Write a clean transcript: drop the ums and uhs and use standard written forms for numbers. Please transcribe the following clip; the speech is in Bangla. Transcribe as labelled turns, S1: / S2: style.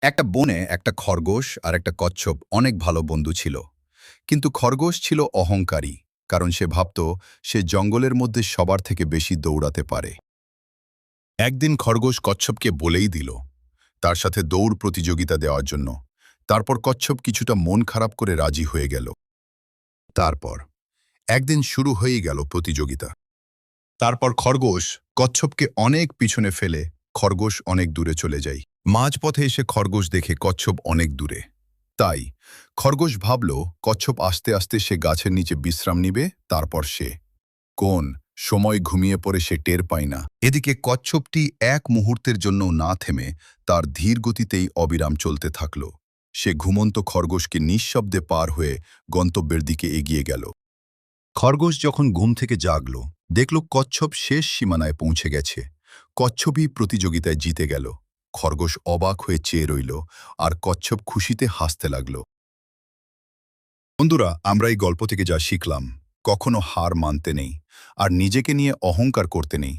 S1: একটা বনে একটা খরগোশ আর একটা কচ্ছপ অনেক ভালো বন্ধু ছিল। কিন্তু খরগোশ ছিল অহংকারী, কারণ সে ভাবত সে জঙ্গলের মধ্যে সবার থেকে বেশি দৌড়াতে পারে। একদিন খরগোশ কচ্ছপকে বলেই দিল তার সাথে দৌড় প্রতিযোগিতা দেওয়ার জন্য। তারপর কচ্ছপ কিছুটা মন খারাপ করে রাজি হয়ে গেল। তারপর একদিন শুরু হয়েই গেল প্রতিযোগিতা। তারপর খরগোশ কচ্ছপকে অনেক পিছনে ফেলে খরগোশ অনেক দূরে চলে যায়। মাঝপথে এসে খরগোশ দেখে কচ্ছপ অনেক দূরে। তাই খরগোশ ভাবল কচ্ছপ আস্তে আস্তে সে গাছের নিচে বিশ্রাম নিবে, তারপর সে কোন সময় ঘুমিয়ে পড়ে সে টের পায় না। এদিকে কচ্ছপটি এক মুহূর্তের জন্য না থেমে তার ধীর গতিতেই অবিরাম চলতে থাকল। সে ঘুমন্ত খরগোশকে নিঃশব্দে পার হয়ে গন্তব্যের দিকে এগিয়ে গেল। খরগোশ যখন ঘুম থেকে জাগল, দেখল কচ্ছপ শেষ সীমানায় পৌঁছে গেছে। কচ্ছপই প্রতিযোগিতায় জিতে গেল। খরগোশ অবাক হয়ে চেয়ে রইল, আর কচ্ছপ খুশিতে হাসতে লাগল। বন্ধুরা, আমরা এই গল্প থেকে যা শিখলাম, কখনো হার মানতে নেই, আর নিজেকে নিয়ে অহংকার করতে নেই।